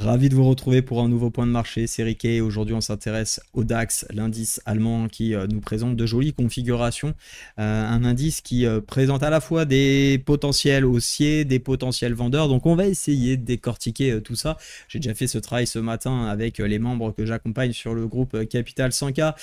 Ravi de vous retrouver pour un nouveau point de marché, c'est Riquet. Aujourd'hui, on s'intéresse au DAX, l'indice allemand qui nous présente de jolies configurations. Un indice qui présente à la fois des potentiels haussiers, des potentiels vendeurs. Donc, on va essayer de décortiquer tout ça. J'ai déjà fait ce travail ce matin avec les membres que j'accompagne sur le groupe Capital 100K,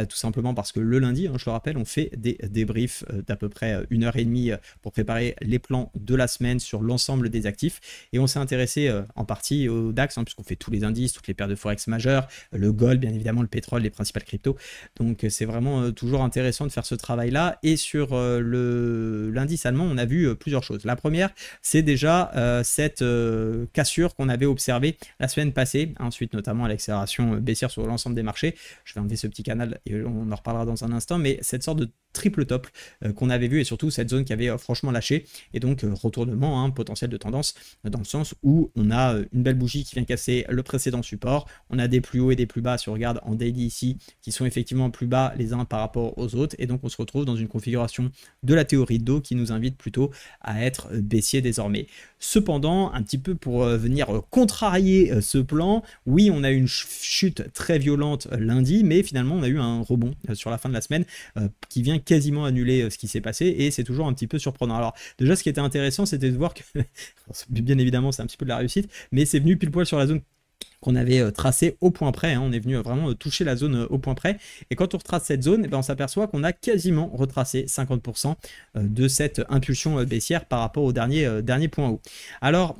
tout simplement parce que le lundi, je le rappelle, on fait des débriefs d'à peu près 1h30 pour préparer les plans de la semaine sur l'ensemble des actifs. Et on s'est intéressé en partie au DAX, puisqu'on fait tous les indices, toutes les paires de forex majeures, le gold, bien évidemment, le pétrole, les principales cryptos. Donc c'est vraiment toujours intéressant de faire ce travail-là. Et sur l'indice allemand, on a vu plusieurs choses. La première, c'est déjà cette cassure qu'on avait observée la semaine passée, ensuite notamment à l'accélération baissière sur l'ensemble des marchés. Je vais enlever ce petit canal et on en reparlera dans un instant, mais cette sorte de triple top qu'on avait vu, et surtout cette zone qui avait franchement lâché, et donc retournement potentiel de tendance, dans le sens où on a une belle bougie qui vient casser le précédent support, on a des plus hauts et des plus bas, si on regarde en daily ici, qui sont effectivement plus bas les uns par rapport aux autres, et donc on se retrouve dans une configuration de la théorie de dos qui nous invite plutôt à être baissier désormais. Cependant, un petit peu pour venir contrarier ce plan, oui, on a eu une chute très violente lundi, mais finalement on a eu un rebond sur la fin de la semaine qui vient quasiment annuler ce qui s'est passé, et c'est toujours un petit peu surprenant. Alors déjà, ce qui était intéressant, c'était de voir que bien évidemment c'est un petit peu de la réussite, mais c'est venu pile poil sur la zone qu'on avait tracé au point près, on est venu vraiment toucher la zone au point près, et quand on retrace cette zone, on s'aperçoit qu'on a quasiment retracé 50% de cette impulsion baissière par rapport au dernier point haut. Alors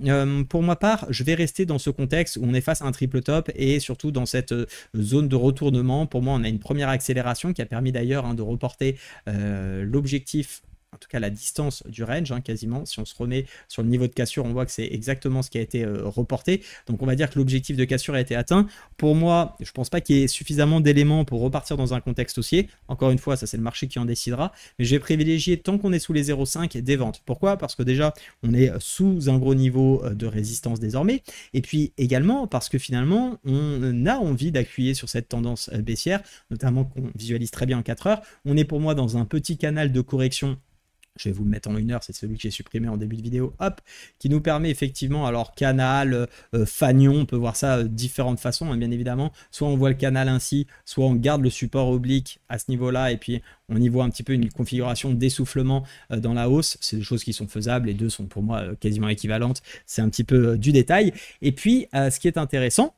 pour ma part, je vais rester dans ce contexte où on est face à un triple top, et surtout dans cette zone de retournement. Pour moi, on a une première accélération qui a permis d'ailleurs de reporter l'objectif, en tout cas la distance du range, quasiment. Si on se remet sur le niveau de cassure, on voit que c'est exactement ce qui a été reporté. Donc on va dire que l'objectif de cassure a été atteint. Pour moi, je ne pense pas qu'il y ait suffisamment d'éléments pour repartir dans un contexte haussier. Encore une fois, ça c'est le marché qui en décidera. Mais je vais privilégier, tant qu'on est sous les 0,5, des ventes. Pourquoi? Parce que déjà, on est sous un gros niveau de résistance désormais. Et puis également parce que finalement, on a envie d'appuyer sur cette tendance baissière, notamment qu'on visualise très bien en 4 heures. On est pour moi dans un petit canal de correction. Je vais vous le mettre en 1 heure, c'est celui que j'ai supprimé en début de vidéo, hop, qui nous permet effectivement, alors canal, fanion, on peut voir ça de différentes façons, bien évidemment. Soit on voit le canal ainsi, soit on garde le support oblique à ce niveau-là, et puis on y voit un petit peu une configuration d'essoufflement dans la hausse. C'est des choses qui sont faisables, les deux sont pour moi quasiment équivalentes, c'est un petit peu du détail. Et puis, ce qui est intéressant,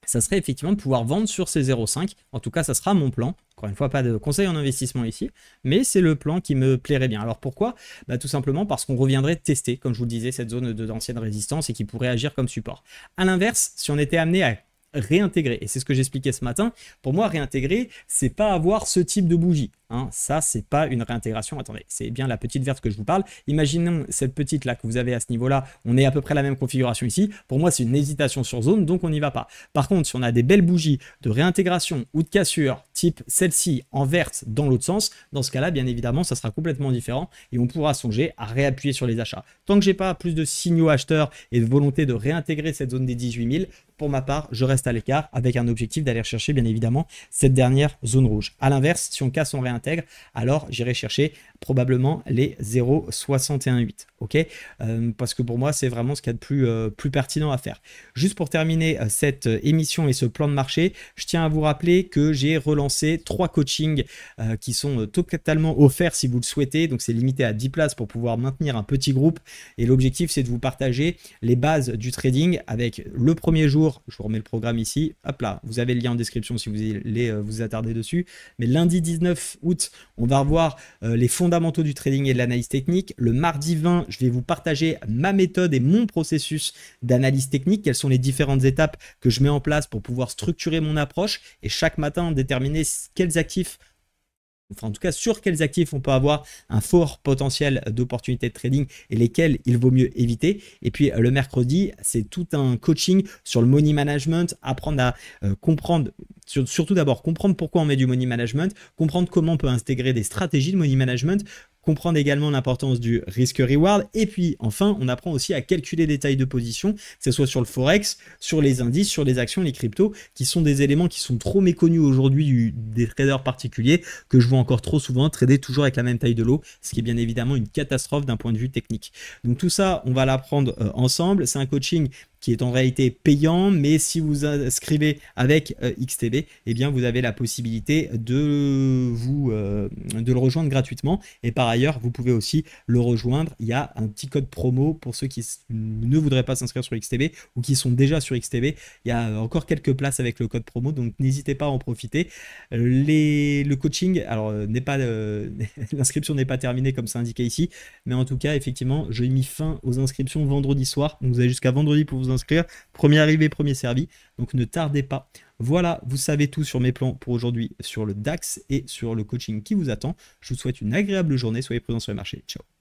ça serait effectivement de pouvoir vendre sur ces 0,5. En tout cas, ça sera mon plan. Encore une fois, pas de conseil en investissement ici, mais c'est le plan qui me plairait bien. Alors pourquoi? Tout simplement parce qu'on reviendrait tester, comme je vous le disais, cette zone d'ancienne résistance et qui pourrait agir comme support. À l'inverse, si on était amené à réintégrer, et c'est ce que j'expliquais ce matin, pour moi réintégrer, c'est pas avoir ce type de bougie, ça c'est pas une réintégration. Attendez, c'est bien la petite verte que je vous parle. Imaginons cette petite là que vous avez à ce niveau là, on est à peu près la même configuration ici. Pour moi c'est une hésitation sur zone, donc on n'y va pas. Par contre, si on a des belles bougies de réintégration ou de cassure type celle-ci en verte dans l'autre sens, dans ce cas là bien évidemment ça sera complètement différent et on pourra songer à réappuyer sur les achats. Tant que j'ai pas plus de signaux acheteurs et de volonté de réintégrer cette zone des 18 000, pour ma part, je reste à l'écart avec un objectif d'aller chercher bien évidemment cette dernière zone rouge. A l'inverse, si on casse, on réintègre, alors j'irai chercher probablement les 0,618. Ok, parce que pour moi, c'est vraiment ce qu'il y a de plus pertinent à faire. Juste pour terminer cette émission et ce plan de marché, je tiens à vous rappeler que j'ai relancé 3 coachings qui sont totalement offerts si vous le souhaitez. Donc c'est limité à 10 places pour pouvoir maintenir un petit groupe. Et l'objectif, c'est de vous partager les bases du trading avec le premier jour. Je vous remets le programme ici. Hop là, vous avez le lien en description si vous voulez vous attarder dessus. Mais lundi 19 août, on va revoir les fondamentaux du trading et de l'analyse technique. Le mardi 20, je vais vous partager ma méthode et mon processus d'analyse technique. Quelles sont les différentes étapes que je mets en place pour pouvoir structurer mon approche et chaque matin déterminer quels actifs, enfin en tout cas sur quels actifs on peut avoir un fort potentiel d'opportunité de trading et lesquels il vaut mieux éviter. Et puis le mercredi, c'est tout un coaching sur le money management, apprendre à comprendre, surtout d'abord comprendre pourquoi on met du money management, comprendre comment on peut intégrer des stratégies de money management, comprendre également l'importance du risque-reward, et puis enfin on apprend aussi à calculer des tailles de position, que ce soit sur le forex, sur les indices, sur les actions, les cryptos, qui sont des éléments qui sont trop méconnus aujourd'hui des traders particuliers, que je vois encore trop souvent trader toujours avec la même taille de lot, ce qui est bien évidemment une catastrophe d'un point de vue technique. Donc tout ça, on va l'apprendre ensemble. C'est un coaching qui est en réalité payant, mais si vous inscrivez avec XTB, eh bien vous avez la possibilité de le rejoindre gratuitement. Et par ailleurs, vous pouvez aussi le rejoindre. Il y a un petit code promo pour ceux qui ne voudraient pas s'inscrire sur XTB ou qui sont déjà sur XTB. Il y a encore quelques places avec le code promo, donc n'hésitez pas à en profiter. Le coaching, alors l'inscription n'est pas terminée comme c'est indiqué ici, mais en tout cas, effectivement, j'ai mis fin aux inscriptions vendredi soir. Donc vous avez jusqu'à vendredi pour vous inscrire. Premier arrivé, premier servi. Donc ne tardez pas. Voilà, vous savez tout sur mes plans pour aujourd'hui sur le DAX et sur le coaching qui vous attend. Je vous souhaite une agréable journée. Soyez présents sur les marchés. Ciao.